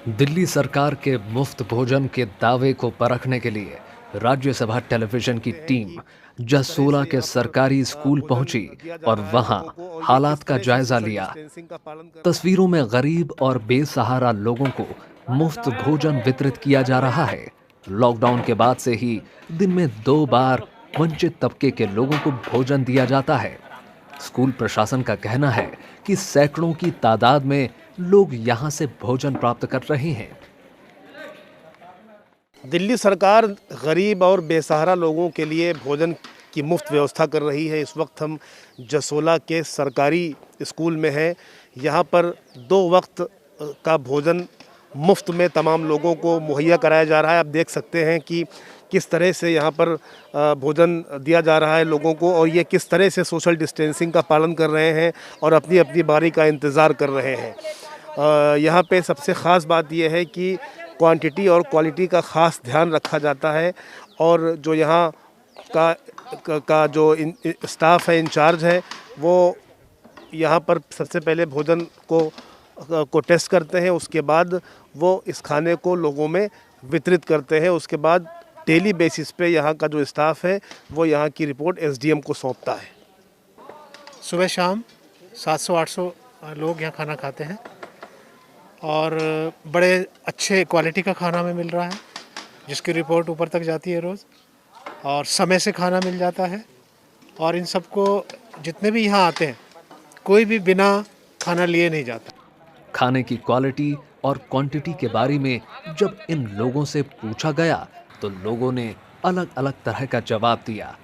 दिल्ली सरकार के मुफ्त भोजन के दावे को परखने के लिए राज्यसभा टेलीविजन की टीम जसोला के सरकारी स्कूल पहुंची और वहां हालात का जायजा लिया। तस्वीरों में गरीब और बेसहारा लोगों को मुफ्त भोजन वितरित किया जा रहा है। लॉकडाउन के बाद से ही दिन में 2 बार वंचित तबके के लोगों को भोजन दिया जाता है। स्कूल प्रशासन का कहना है कि सैकड़ों की तादाद में लोग यहां से भोजन प्राप्त कर रहे हैं। दिल्ली सरकार गरीब और बेसहारा लोगों के लिए भोजन की मुफ्त व्यवस्था कर रही है। इस वक्त हम जसोला के सरकारी स्कूल में हैं। यहाँ पर 2 वक्त का भोजन मुफ्त में तमाम लोगों को मुहैया कराया जा रहा है। आप देख सकते हैं कि किस तरह से यहाँ पर भोजन दिया जा रहा है लोगों को, और ये किस तरह से सोशल डिस्टेंसिंग का पालन कर रहे हैं और अपनी अपनी बारी का इंतज़ार कर रहे हैं। यहाँ पे सबसे ख़ास बात यह है कि क्वांटिटी और क्वालिटी का ख़ास ध्यान रखा जाता है, और जो यहाँ का जो स्टाफ है, इंचार्ज है, वो यहाँ पर सबसे पहले भोजन को टेस्ट करते हैं। उसके बाद वो इस खाने को लोगों में वितरित करते हैं। उसके बाद डेली बेसिस पे यहाँ का जो स्टाफ है वो यहाँ की रिपोर्ट एसडीएम को सौंपता है। सुबह शाम 700-800 लोग यहाँ खाना खाते हैं और बड़े अच्छे क्वालिटी का खाना हमें मिल रहा है, जिसकी रिपोर्ट ऊपर तक जाती है रोज़, और समय से खाना मिल जाता है। और इन सबको जितने भी यहाँ आते हैं, कोई भी बिना खाना लिए नहीं जाता। खाने की क्वालिटी और क्वांटिटी के बारे में जब इन लोगों से पूछा गया तो लोगों ने अलग अलग तरह का जवाब दिया।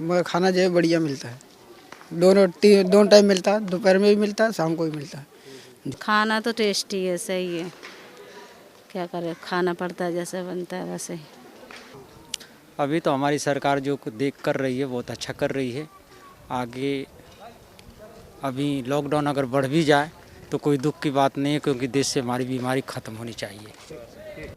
मगर खाना जो है बढ़िया मिलता है, दोनों टाइम मिलता है, दोपहर में भी मिलता है, शाम को भी मिलता है। खाना तो टेस्टी है, सही है, क्या करें, खाना पड़ता है, जैसे बनता है वैसे ही। अभी तो हमारी सरकार जो देख कर रही है बहुत अच्छा कर रही है। आगे अभी लॉकडाउन अगर बढ़ भी जाए तो कोई दुख की बात नहीं है, क्योंकि देश से हमारी बीमारी खत्म होनी चाहिए।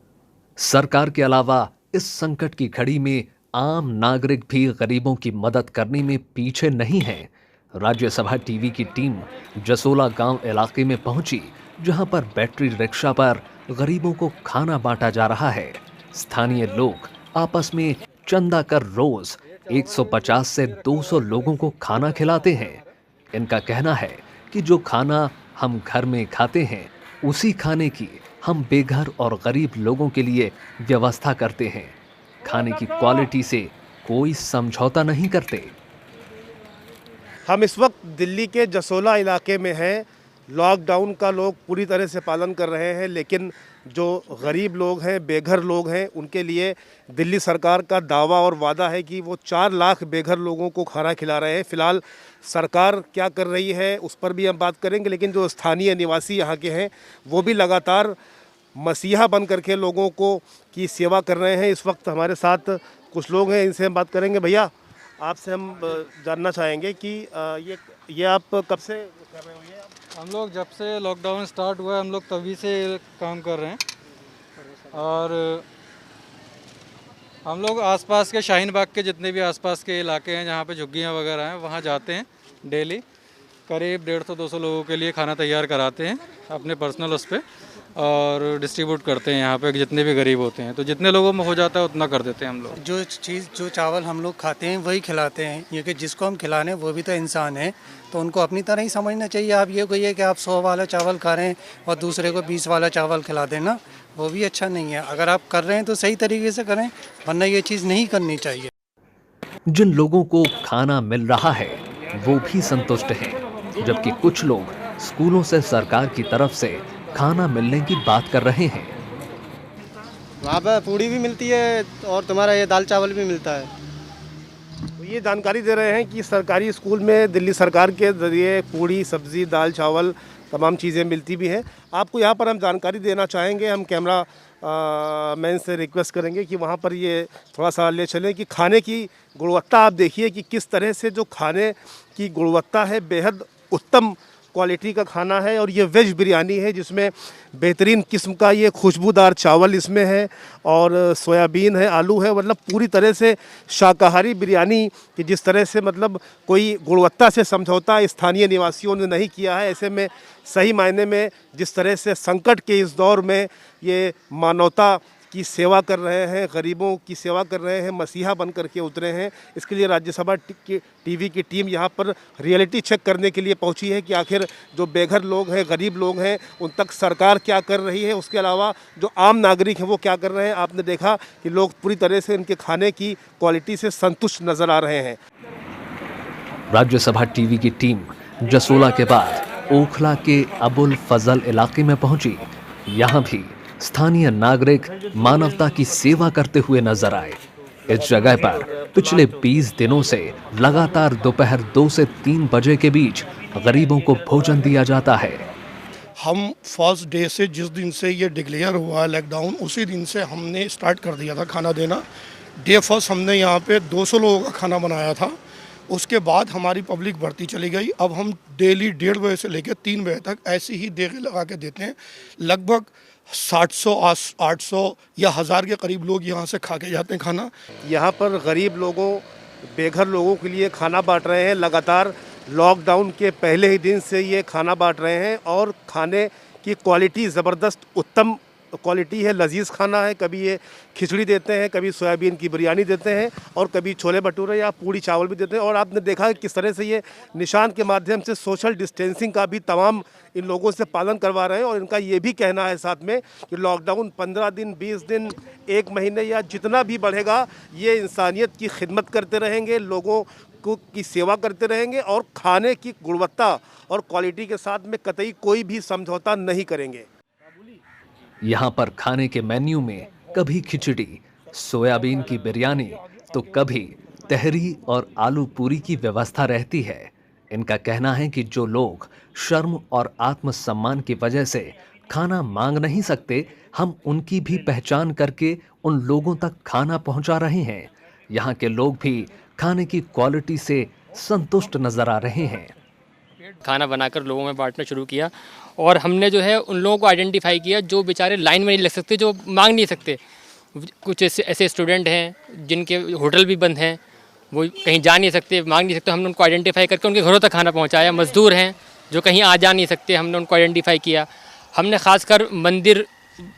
सरकार के अलावा इस संकट की घड़ी में आम नागरिक भी गरीबों की मदद करने में पीछे नहीं है। राज्यसभा टीवी की टीम जसोला गांव इलाके में पहुंची, जहां पर बैटरी रिक्शा पर गरीबों को खाना बांटा जा रहा है। स्थानीय लोग आपस में चंदा कर रोज 150 से 200 लोगों को खाना खिलाते हैं। इनका कहना है कि जो खाना हम घर में खाते हैं, उसी खाने की हम बेघर और गरीब लोगों के लिए व्यवस्था करते हैं। खाने की क्वालिटी से कोई समझौता नहीं करते। हम इस वक्त दिल्ली के जसोला इलाके में हैं। लॉकडाउन का लोग पूरी तरह से पालन कर रहे हैं, लेकिन जो गरीब लोग हैं, बेघर लोग हैं, उनके लिए दिल्ली सरकार का दावा और वादा है कि वो 4 लाख बेघर लोगों को खाना खिला रहे हैं। फ़िलहाल सरकार क्या कर रही है उस पर भी हम बात करेंगे, लेकिन जो स्थानीय निवासी यहाँ के हैं वो भी लगातार मसीहा बन करके लोगों को की सेवा कर रहे हैं। इस वक्त हमारे साथ कुछ लोग हैं, इनसे हम बात करेंगे। भैया, आपसे हम जानना चाहेंगे कि ये आप कब से कर रहे हो? ये हम लोग जब से लॉकडाउन स्टार्ट हुआ है, हम लोग तभी से काम कर रहे हैं। और हम लोग आसपास के शाहीन बाग के जितने भी आसपास के इलाके हैं जहाँ पे झुग्गियाँ वगैरह हैं, वहाँ जाते हैं। डेली करीब 150-200 लोगों के लिए खाना तैयार कराते हैं अपने पर्सनल उस पर, और डिस्ट्रीब्यूट करते हैं यहाँ पे जितने भी गरीब होते हैं। तो जितने लोगों में हो जाता है उतना कर देते हैं हम लोग। जो चावल हम लोग खाते हैं वही खिलाते हैं, ये कि जिसको हम खिला रहे हैं वो भी तो इंसान है, तो उनको अपनी तरह ही समझना चाहिए। आप ये कहिए कि आप 100 वाला चावल खा रहे हैं और दूसरे को 20 वाला चावल खिला देना, वो भी अच्छा नहीं है। अगर आप कर रहे हैं तो सही तरीके से करें, वरना ये चीज़ नहीं करनी चाहिए। जिन लोगों को खाना मिल रहा है वो भी संतुष्ट हैं, जबकि कुछ लोग स्कूलों से सरकार की तरफ से खाना मिलने की बात कर रहे हैं। वहाँ पर पूड़ी भी मिलती है और तुम्हारा ये दाल चावल भी मिलता है। तो ये जानकारी दे रहे हैं कि सरकारी स्कूल में दिल्ली सरकार के ज़रिए पूड़ी, सब्ज़ी, दाल, चावल तमाम चीज़ें मिलती भी हैं। आपको यहाँ पर हम जानकारी देना चाहेंगे, हम कैमरा मैन से रिक्वेस्ट करेंगे कि वहाँ पर ये थोड़ा सा ले चलें कि खाने की गुणवत्ता आप देखिए कि किस तरह से जो खाने की गुणवत्ता है बेहद उत्तम क्वालिटी का खाना है और ये वेज बिरयानी है जिसमें बेहतरीन किस्म का ये खुशबूदार चावल इसमें है और सोयाबीन है, आलू है, मतलब पूरी तरह से शाकाहारी बिरयानी कि जिस तरह से मतलब कोई गुणवत्ता से समझौता स्थानीय निवासियों ने नहीं किया है। ऐसे में सही मायने में जिस तरह से संकट के इस दौर में ये मानवता की सेवा कर रहे हैं, गरीबों की सेवा कर रहे हैं, मसीहा बन करके उतरे हैं। इसके लिए राज्यसभा टीवी की टीम यहाँ पर रियलिटी चेक करने के लिए पहुँची है कि आखिर जो बेघर लोग हैं, गरीब लोग हैं, उन तक सरकार क्या कर रही है, उसके अलावा जो आम नागरिक हैं वो क्या कर रहे हैं। आपने देखा कि लोग पूरी तरह से इनके खाने की क्वालिटी से संतुष्ट नज़र आ रहे हैं। राज्यसभा टीवी की टीम जसोला के बाद ओखला के अबुल फजल इलाके में पहुंची। यहाँ भी स्थानीय नागरिक मानवता की सेवा करते हुए नजर आए। इस जगह पर पिछले 20 दिनों से लगातार दोपहर 2 से 3 बजे के बीच गरीबों को भोजन दिया जाता है। हम फर्स्ट डे से, जिस दिन से ये डिक्लेयर हुआ लॉकडाउन, उसी दिन से हमने स्टार्ट कर दिया था खाना देना। डे फर्स्ट हमने यहाँ पे 200 लोगों का खाना बनाया था। उसके बाद हमारी पब्लिक बढ़ती चली गई। अब हम डेली 1:30 बजे से लेकर 3 बजे तक ऐसी ही देखें लगा के देते हैं। लगभग 700, 800 या 1000 के करीब लोग यहाँ से खा के जाते हैं खाना। यहाँ पर गरीब लोगों, बेघर लोगों के लिए खाना बांट रहे हैं। लगातार लॉकडाउन के पहले ही दिन से ये खाना बांट रहे हैं और खाने की क्वालिटी ज़बरदस्त उत्तम क्वालिटी है, लजीज खाना है। कभी ये खिचड़ी देते हैं, कभी सोयाबीन की बिरयानी देते हैं और कभी छोले भटूरे या पूड़ी चावल भी देते हैं। और आपने देखा है किस तरह से ये निशान के माध्यम से सोशल डिस्टेंसिंग का भी तमाम इन लोगों से पालन करवा रहे हैं। और इनका ये भी कहना है साथ में कि लॉकडाउन 15 दिन, 20 दिन, 1 महीने या जितना भी बढ़ेगा, ये इंसानियत की खिदमत करते रहेंगे, लोगों की सेवा करते रहेंगे और खाने की गुणवत्ता और क्वालिटी के साथ में कतई कोई भी समझौता नहीं करेंगे। यहाँ पर खाने के मेन्यू में कभी खिचड़ी, सोयाबीन की बिरयानी तो कभी तहरी और आलू पूरी की व्यवस्था रहती है। इनका कहना है कि जो लोग शर्म और आत्मसम्मान की वजह से खाना मांग नहीं सकते, हम उनकी भी पहचान करके उन लोगों तक खाना पहुंचा रहे हैं। यहाँ के लोग भी खाने की क्वालिटी से संतुष्ट नजर आ रहे हैं। खाना बनाकर लोगों में बांटना शुरू किया और हमने जो है उन लोगों को आइडेंटिफाई किया जो बेचारे लाइन में नहीं लग सकते, जो मांग नहीं सकते। कुछ ऐसे स्टूडेंट हैं जिनके होटल भी बंद हैं, वो कहीं जा नहीं सकते, मांग नहीं सकते। हमने उनको आइडेंटिफाई करके उनके घरों तक खाना पहुंचाया। मज़दूर हैं जो कहीं आ जा नहीं सकते, हमने उनको आइडेंटिफाई किया। हमने ख़ासकर मंदिर,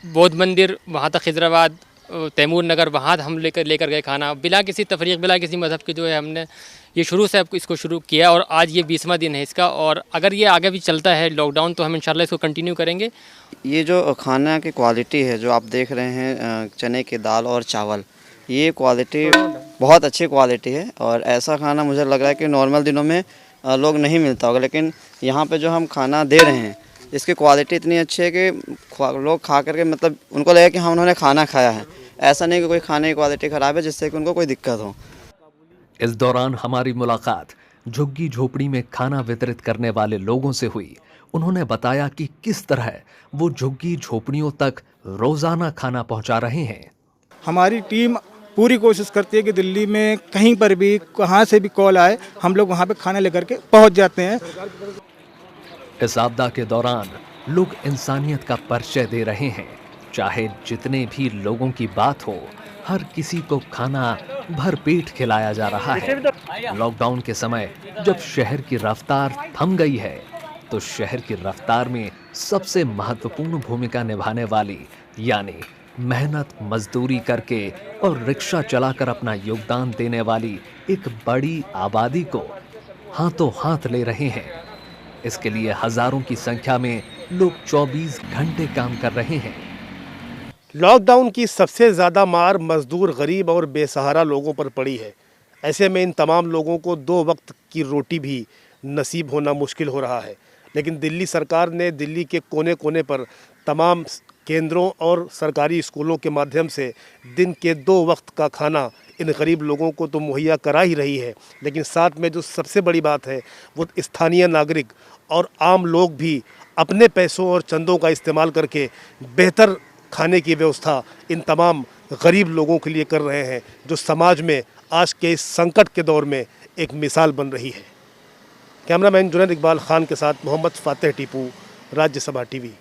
बौद्ध मंदिर, वहाँ तक खिजराबाद, तैमूर नगर, वहाँ हम लेकर गए खाना बिला किसी तफरीक, बिला किसी मज़हब के। जो है हमने ये शुरू से इसको शुरू किया और आज ये 20वां दिन है इसका। और अगर ये आगे भी चलता है लॉकडाउन तो हम इंशाल्लाह इसको कंटिन्यू करेंगे। ये जो खाना की क्वालिटी है जो आप देख रहे हैं, चने की दाल और चावल, ये क्वालिटी बहुत अच्छी क्वालिटी है। और ऐसा खाना मुझे लग रहा है कि नॉर्मल दिनों में लोग नहीं मिलता होगा, लेकिन यहाँ पे जो हम खाना दे रहे हैं इसकी क्वालिटी इतनी अच्छी है कि लोग खा करके मतलब उनको लगे कि हाँ उन्होंने खाना खाया है। ऐसा नहीं कि कोई खाने की क्वालिटी ख़राब है जिससे कि उनको कोई दिक्कत हो। इस दौरान हमारी मुलाकात झुग्गी झोपड़ी में खाना वितरित करने वाले लोगों से हुई। उन्होंने बताया कि किस तरह वो झुग्गी झोपड़ियों तक रोजाना खाना पहुंचा रहे हैं। हमारी टीम पूरी कोशिश करती है कि दिल्ली में कहीं पर भी, कहां से भी कॉल आए, हम लोग वहां पे खाना लेकर के पहुंच जाते हैं। इस आपदा के दौरान लोग इंसानियत का परिचय दे रहे हैं। चाहे जितने भी लोगों की बात हो, हर किसी को खाना भरपेट खिलाया जा रहा है। लॉकडाउन के समय जब शहर की रफ्तार थम गई है, तो शहर की रफ्तार में सबसे महत्वपूर्ण भूमिका निभाने वाली यानी मेहनत मजदूरी करके और रिक्शा चलाकर अपना योगदान देने वाली एक बड़ी आबादी को हाथों हाथ ले रहे हैं। इसके लिए हजारों की संख्या में लोग 24 घंटे काम कर रहे हैं। लॉकडाउन की सबसे ज़्यादा मार मज़दूर, गरीब और बेसहारा लोगों पर पड़ी है। ऐसे में इन तमाम लोगों को 2 वक्त की रोटी भी नसीब होना मुश्किल हो रहा है। लेकिन दिल्ली सरकार ने दिल्ली के कोने कोने पर तमाम केंद्रों और सरकारी स्कूलों के माध्यम से दिन के 2 वक्त का खाना इन गरीब लोगों को तो मुहैया करा ही रही है। लेकिन साथ में जो सबसे बड़ी बात है वो स्थानीय नागरिक और आम लोग भी अपने पैसों और चंदों का इस्तेमाल करके बेहतर खाने की व्यवस्था इन तमाम गरीब लोगों के लिए कर रहे हैं, जो समाज में आज के इस संकट के दौर में एक मिसाल बन रही है। कैमरामैन जुनैद इकबाल खान के साथ मोहम्मद फातेह टीपू, राज्यसभा टीवी।